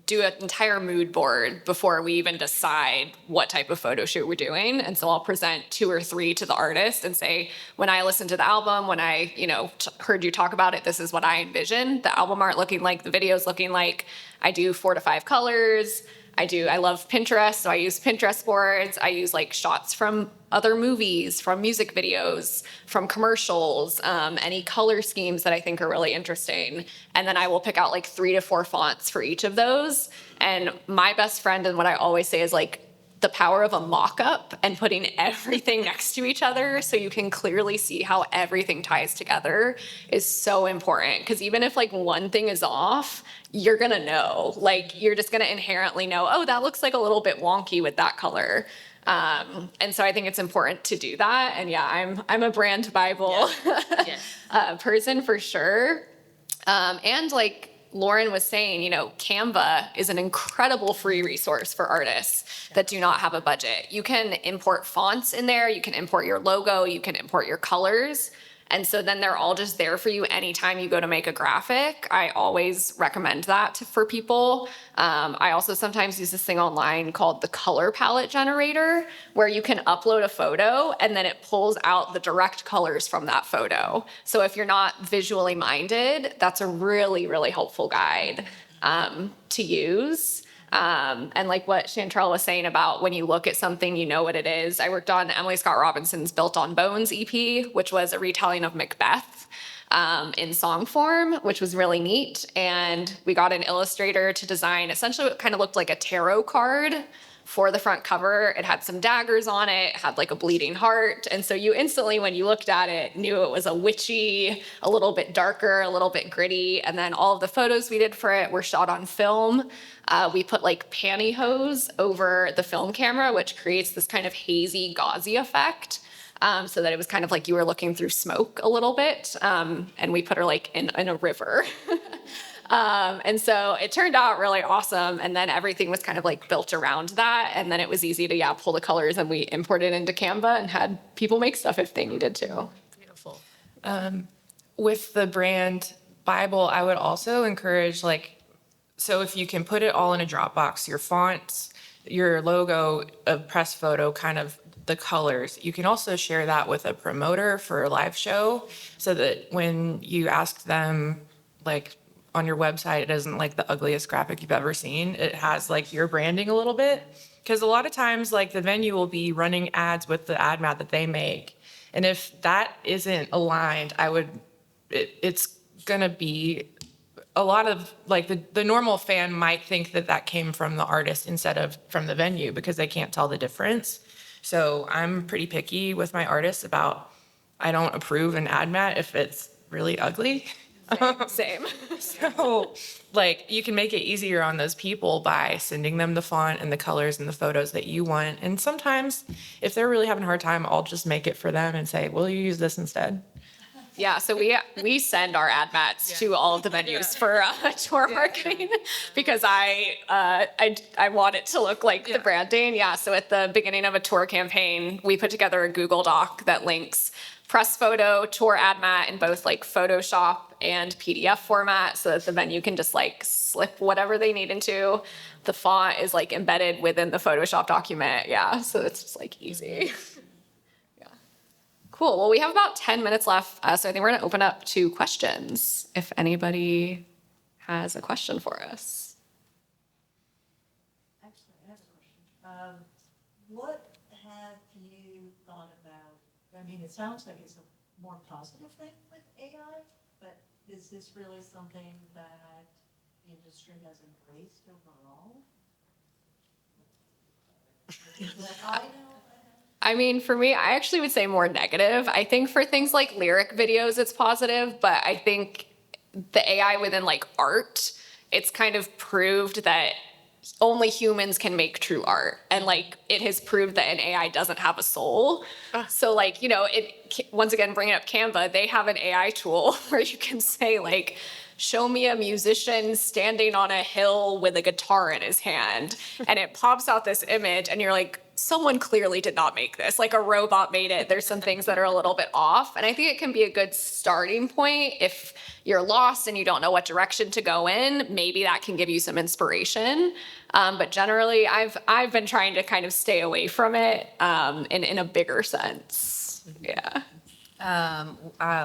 do an entire mood board before we even decide what type of photo shoot we're doing. And so I'll present 2 or 3 to the artist and say, when I listened to the album, when I, heard you talk about it, this is what I envision the album art looking like, the videos looking like. I do 4 to 5 colors. I love Pinterest, so I use Pinterest boards. I use like shots from other movies, from music videos, from commercials, any color schemes that I think are really interesting. And then I will pick out like 3 to 4 fonts for each of those. And my best friend, and what I always say is like, the power of a mock-up and putting everything next to each other so you can clearly see how everything ties together is so important. Because even if like one thing is off, you're gonna know. Like, you're just gonna inherently know, oh, that looks like a little bit wonky with that color. And so I think it's important to do that. And yeah, I'm a brand Bible person for sure. And like Lauren was saying, you know, Canva is an incredible free resource for artists that do not have a budget. You can import fonts in there, you can import your logo, you can import your colors. And so then they're all just there for you anytime you go to make a graphic. I always recommend that for people. I also sometimes use this thing online called the color palette generator, where you can upload a photo and then it pulls out the direct colors from that photo. So if you're not visually minded, that's a really, really helpful guide to use. And like what Chantrell was saying about when you look at something, you know what it is. I worked on Emily Scott Robinson's Built on Bones EP, which was a retelling of Macbeth in song form, which was really neat. And we got an illustrator to design essentially what kind of looked like a tarot card for the front cover. It had some daggers on it, had like a bleeding heart. And so you instantly, when you looked at it, knew it was a witchy, a little bit darker, a little bit gritty. And then all of the photos we did for it were shot on film. We put like pantyhose over the film camera, which creates this kind of hazy, gauzy effect. So that it was kind of like you were looking through smoke a little bit. And we put her like in a river. And so it turned out really awesome. And then everything was kind of like built around that. And then it was easy to, pull the colors and we imported into Canva and had people make stuff if they needed to. Beautiful. With the brand Bible, I would also encourage so if you can put it all in a Dropbox, your fonts, your logo, a press photo, kind of the colors, you can also share that with a promoter for a live show so that when you ask them, on your website, it isn't like the ugliest graphic you've ever seen. It has your branding a little bit. Because a lot of times the venue will be running ads with the ad mat that they make. And if that isn't aligned, it's going to be a lot of the normal fan might think that came from the artist instead of from the venue because they can't tell the difference. So I'm pretty picky with my artists about, I don't approve an ad mat if it's really ugly. Same. So you can make it easier on those people by sending them the font and the colors and the photos that you want. And sometimes if they're really having a hard time, I'll just make it for them and say, will you use this instead? Yeah, so we send our ad mats to all of the venues for tour marketing because I want it to look like the branding. Yeah, so at the beginning of a tour campaign, we put together a Google Doc that links press photo, tour ad mat in both Photoshop and PDF format so that the venue can just slip whatever they need into. The font is embedded within the Photoshop document. Yeah, so it's just easy. Cool. Well, we have about 10 minutes left, so I think we're going to open up to questions if anybody has a question for us. Actually, I have a question. What have you thought about? I mean, it sounds like it's a more positive thing with AI, but is this really something that the industry has embraced overall? I know. I mean, for me, I actually would say more negative. I think for things like lyric videos, it's positive, but I think the AI within art, it's kind of proved that only humans can make true art. And it has proved that an AI doesn't have a soul. So once again, bringing up Canva, they have an AI tool where you can say show me a musician standing on a hill with a guitar in his hand. And it pops out this image and you're someone clearly did not make this. A robot made it. There's some things that are a little bit off. And I think it can be a good starting point if you're lost and you don't know what direction to go in. Maybe that can give you some inspiration. But generally, I've been trying to kind of stay away from it in a bigger sense. Yeah.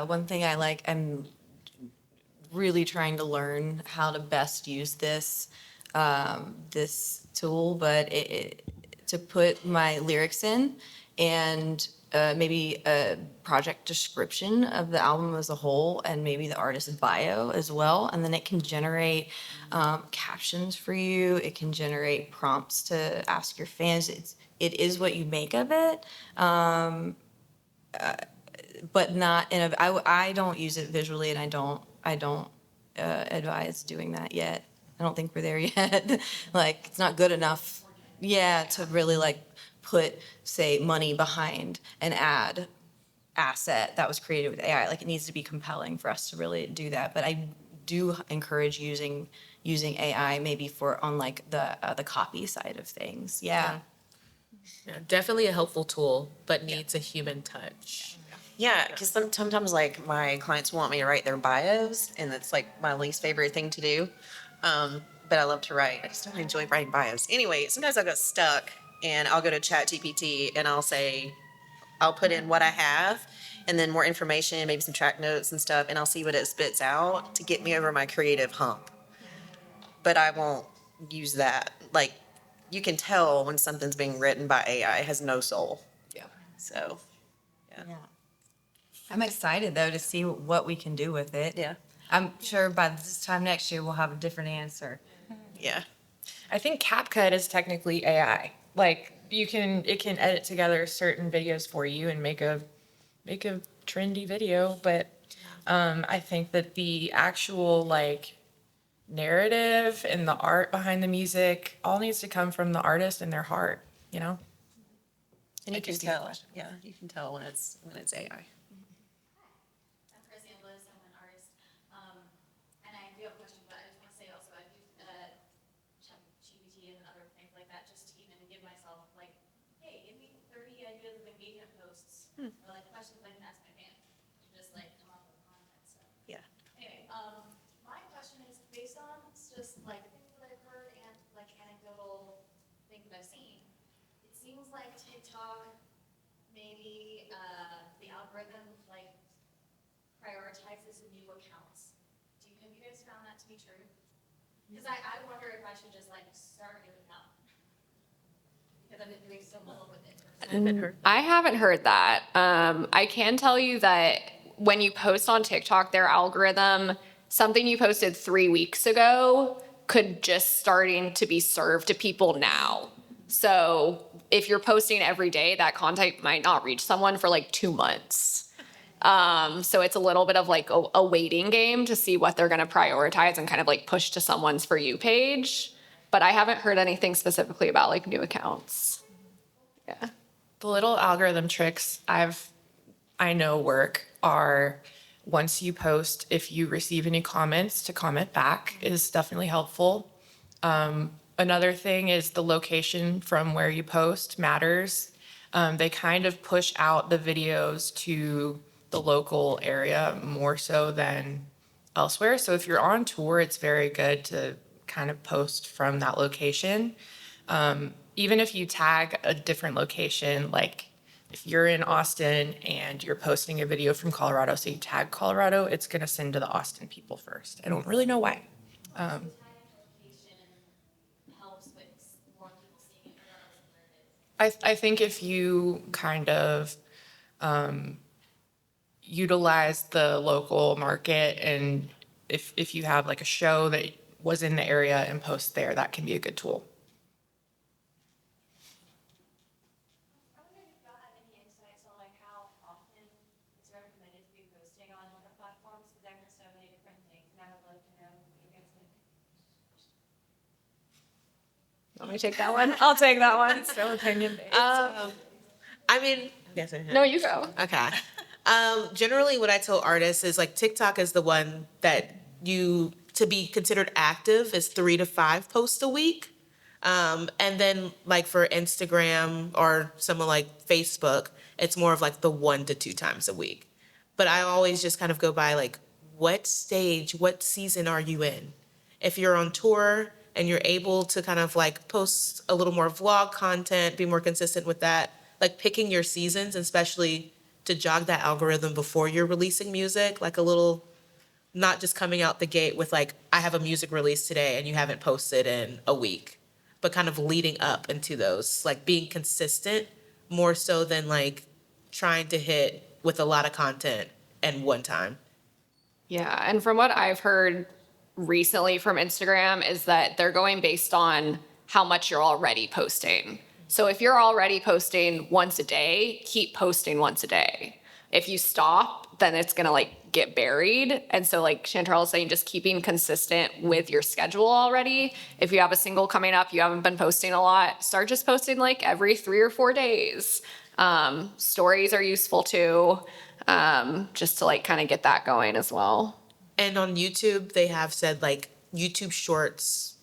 One thing I'm really trying to learn how to best use this tool, but to put my lyrics in and maybe a project description of the album as a whole and maybe the artist's bio as well. And then it can generate captions for you. It can generate prompts to ask your fans. It is what you make of it. But not in a, I don't use it visually and I don't advise doing that yet. I don't think we're there yet. It's not good enough. Yeah, to really put, say, money behind an ad asset that was created with AI. Like, it needs to be compelling for us to really do that. But I do encourage using AI maybe for on like the copy side of things. Yeah. Yeah, definitely a helpful tool, but needs a human touch. Yeah, because sometimes like my clients want me to write their bios, and that's like my least favorite thing to do. But I love to write. I just don't enjoy writing bios. Anyway, sometimes I get stuck, and I'll go to ChatGPT and I'll put in what I have, and then more information, maybe some track notes and stuff, and I'll see what it spits out to get me over my creative hump. But I won't use that. Like, you can tell when something's being written by AI, it has no soul. Yeah. So, Yeah. I'm excited though to see what we can do with it. yeah. I'm sure by this time next year we'll have a different answer. Yeah. I think CapCut is technically AI. Like it can edit together certain videos for you and make a trendy video, but I think that the actual like narrative and the art behind the music all needs to come from the artist and their heart, you know? And you can tell, yeah, you can tell when it's AI. I'm Chris Amblis, I'm an artist. And I do have a question, but I just want to say also I've used ChatGPT and other things like that just to even give myself like, hey, give me 30 ideas of engagement posts or like questions I can ask my band to just like come up with content. So Yeah. anyway, my question is based on just like things that I've heard and like anecdotal things that I've seen. It seems like TikTok maybe the algorithm like prioritizes new accounts. Have you guys found that to be true? Because I wonder if I should just like start a new account. Because I've been doing so little with it. I haven't heard that. I can tell you that when you post on TikTok, their algorithm, something you posted 3 weeks ago could just starting to be served to people now. So if you're posting every day, that content might not reach someone for like 2 months. So it's a little bit of like a waiting game to see what they're going to prioritize and kind of like push to someone's For You page. But I haven't heard anything specifically about like new accounts. Yeah. The little algorithm tricks I know work are once you post, if you receive any comments, to comment back is definitely helpful. Another thing is the location from where you post matters. They kind of push out the videos to the local area more so than elsewhere. So if you're on tour, it's very good to kind of post from that location. Even if you tag a different location, like if you're in Austin and you're posting a video from Colorado, so you tag Colorado, it's going to send to the Austin people first. I don't really know why. Location helps with more people seeing it regardless of where it is. I think if you kind of utilize the local market, and if you have like a show that was in the area and post there, that can be a good tool. I wonder if y'all have any insights on like how often it's recommended to be posting on different platforms, because I've heard so many different things, and I would love to know what you guys think. Want me to take that one? I'll take that one. So opinion based. I mean, yes, No, you go. okay. Generally, what I tell artists is like TikTok is the one that to be considered active is 3 to 5 posts a week. And then like for Instagram or someone like Facebook, it's more of like the 1 to 2 times a week. But I always just kind of go by like, what stage, what season are you in? If you're on tour and you're able to kind of like post a little more vlog content, be more consistent with that, like picking your seasons, especially to jog that algorithm before you're releasing music, like a little, not just coming out the gate with like, I have a music release today and you haven't posted in a week, but kind of leading up into those, like being consistent more so than like trying to hit with a lot of content and one time. Yeah, and from what I've heard recently from Instagram is that they're going based on how much you're already posting. So if you're already posting once a day, keep posting once a day. If you stop, then it's gonna like get buried. And so like Chantal is saying, just keeping consistent with your schedule already. If you have a single coming up, you haven't been posting a lot, start just posting like every 3 or 4 days. Stories are useful too, just to like kind of get that going as well. And on YouTube, they have said like YouTube Shorts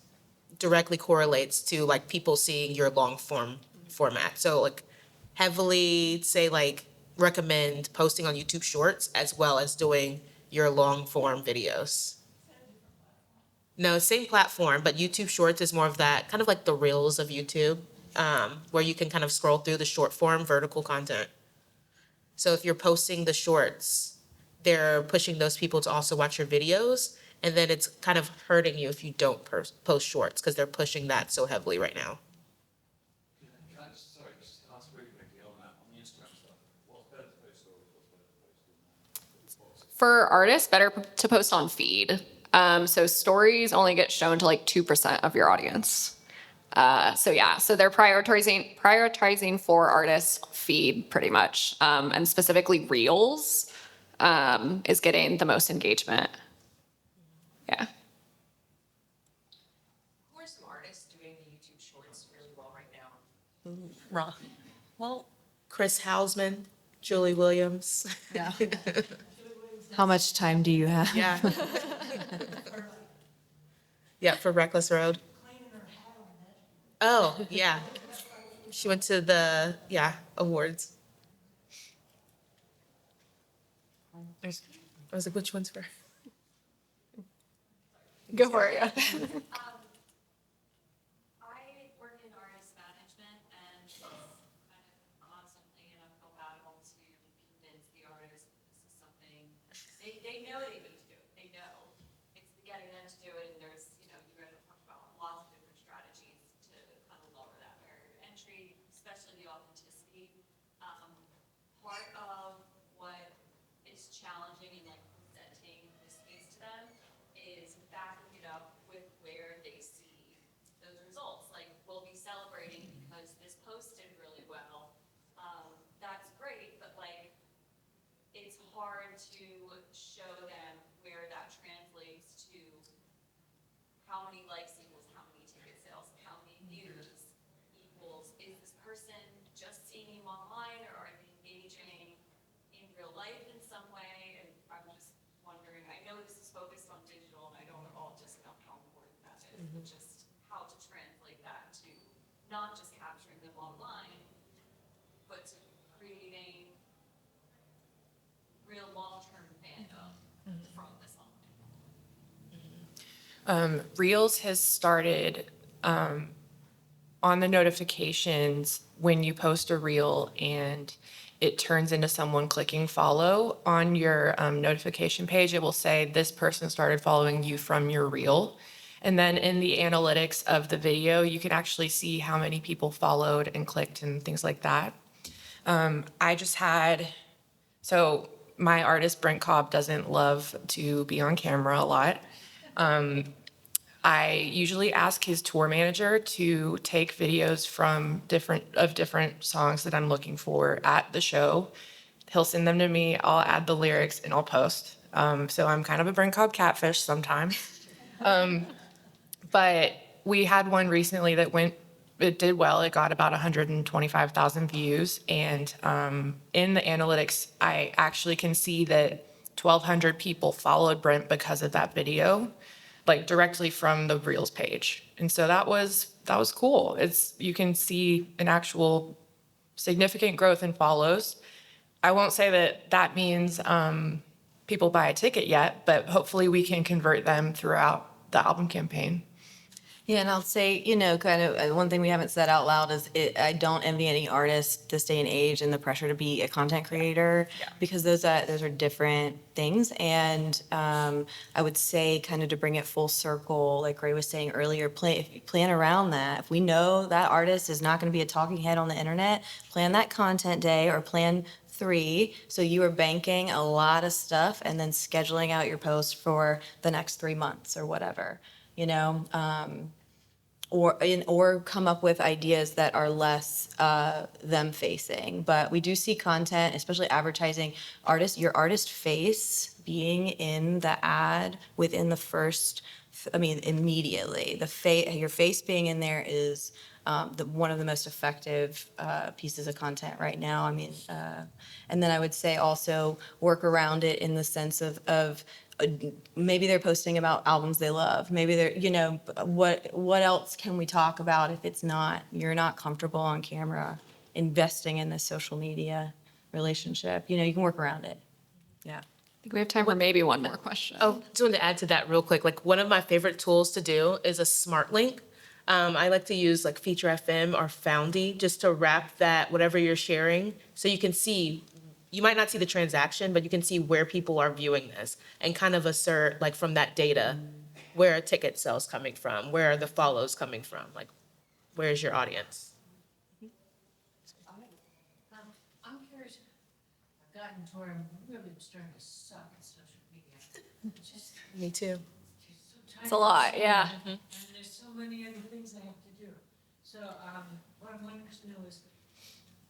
directly correlates to like people seeing your long form format. So like heavily say like recommend posting on YouTube Shorts as well as doing your long form videos. No, same platform, but YouTube Shorts is more of that kind of like the reels of YouTube, where you can kind of scroll through the short form vertical content. So if you're posting the shorts, they're pushing those people to also watch your videos. And then it's kind of hurting you if you don't post shorts because they're pushing that so heavily right now. Can I just, sorry, just ask really quickly on that, on the Instagram stuff, what's better to post stories, what's better to post in For artists, better to post on feed. So stories only get shown to like 2% of your audience. So they're prioritizing for artists feed pretty much, and specifically reels is getting the most engagement. Yeah. Who are some artists doing the YouTube Shorts really well right now? Wrong. Well, Chris Hausman, Julie Williams. Yeah. How much time do you have? Yeah. Yeah, for Reckless Road. Oh, yeah. She went to the, awards. I was like, which one's for? Go for it. Yeah. I work in artist management and it's kind of constantly an uphill battle to convince the artists that this is something they know they need to do. They know it's getting them to do it, and there's you guys have talked about lots of different strategies to kind of lower that barrier to entry, especially the authenticity. Part of what is challenging in like presenting this piece to them is backing it up with where they see those results. Like, we'll be celebrating because this post did really well. That's great, but like, it's hard to show them where that translates to how many likes equals how many ticket sales, how many views equals, is this person just seeing you online or are they engaging in real life in some way? And I'm just wondering, I know this is focused on digital and I don't at all just know how important that is, but just how to translate that to not just capturing them online, but to creating real long-term fandom from this online. Reels has started on the notifications when you post a reel and it turns into someone clicking follow on your notification page. It will say this person started following you from your reel. And then in the analytics of the video, you can actually see how many people followed and clicked and things like that. So my artist, Brent Cobb, doesn't love to be on camera a lot. I usually ask his tour manager to take videos from different songs that I'm looking for at the show. He'll send them to me, I'll add the lyrics, and I'll post. So I'm kind of a Brent Cobb catfish sometimes. But we had one recently that it did well. It got about 125,000 views. And in the analytics, I actually can see that 1,200 people followed Brent because of that video, like directly from the Reels page. And so that was cool. You can see an actual significant growth in follows. I won't say that means people buy a ticket yet, but hopefully we can convert them throughout the album campaign. Yeah, and I'll say, kind of one thing we haven't said out loud is I don't envy any artist this day and age and the pressure to be a content creator because those are different things. And I would say kind of to bring it full circle, like Ray was saying earlier, plan around that. If we know that artist is not going to be a talking head on the internet, plan that content day or plan 3. So you are banking a lot of stuff and then scheduling out your post for the next 3 months or whatever. or come up with ideas that are less them facing. But we do see content, especially advertising, your artist face being in the ad within the first, I mean, immediately. Your face being in there is one of the most effective pieces of content right now. I mean, and then I would say also work around it in the sense of maybe they're posting about albums they love. Maybe they're, what else can we talk about if you're not comfortable on camera investing in this social media relationship? You can work around it. Yeah. I think we have time for maybe one more question. Oh, just wanted to add to that real quick. Like one of my favorite tools to do is a smart link. I like to use like Feature FM or Foundy just to wrap that whatever you're sharing, so you can see. You might not see the transaction, but you can see where people are viewing this and kind of assert like from that data, where are ticket sales coming from, where are the follows coming from, like where's your audience? I'm curious, I've gotten to where I'm really starting to suck at social media. Just Me too. so It's a lot, yeah. And there's so many other things I have to do. So, what I'm wanting to know is,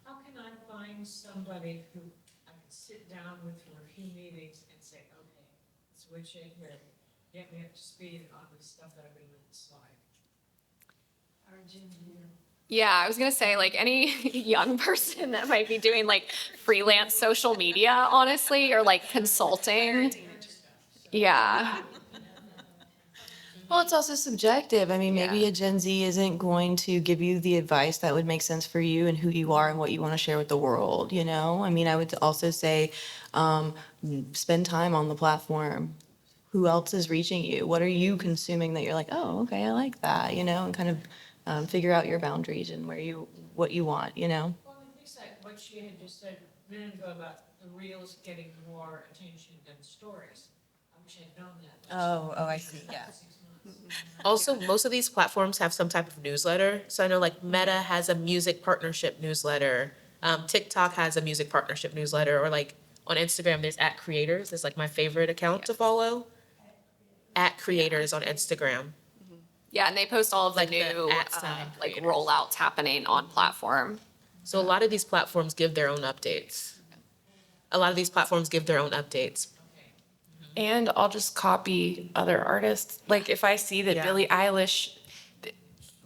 how can I find somebody who I can sit down with for a few meetings and say, okay, switch it here, get me up to speed on the stuff that I've been with the slide? Yeah, I was gonna say like any young person that might be doing like freelance social media, honestly, or like consulting. Yeah. Well, it's also subjective. I mean, maybe Yeah. a Gen Z isn't going to give you the advice that would make sense for you and who you are and what you want to share with the world, I mean, I would also say spend time on the platform. Who else is reaching you? What are you consuming that you're like, oh, okay, I like that, and kind of figure out your boundaries and what you want. Well, I think that what she had just said a minute ago about the reels getting more attention than stories. I wish I'd known that. Oh, I see, yeah. Also, most of these platforms have some type of newsletter. So I know like Meta has a music partnership newsletter. TikTok has a music partnership newsletter, or like on Instagram, there's @creators. That's like my favorite account to follow. @creators on Instagram. Yeah, and they post all of the Like the new @sign like creators. rollouts happening on platform. So a lot of these platforms give their own updates. And I'll just copy other artists. Like if I see that Yeah. Billie Eilish,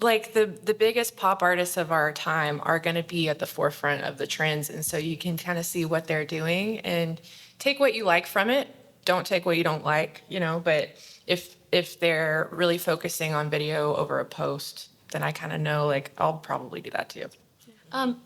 like the biggest pop artists of our time are going to be at the forefront of the trends. And so you can kind of see what they're doing and take what you like from it. Don't take what you don't like, but if they're really focusing on video over a post, then I kind of know like I'll probably do that too.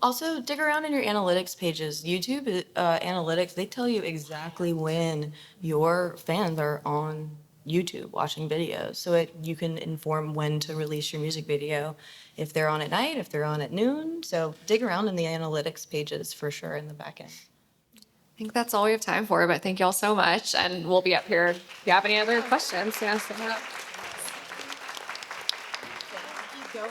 Also, dig around in your analytics pages. YouTube analytics, they tell you exactly when your fans are on YouTube watching videos. So you can inform when to release your music video, if they're on at night, if they're on at noon. So dig around in the analytics pages for sure in the back end. I think that's all we have time for, but thank you all so much. And we'll be up here if you have any other questions. Yeah, so. Keep going.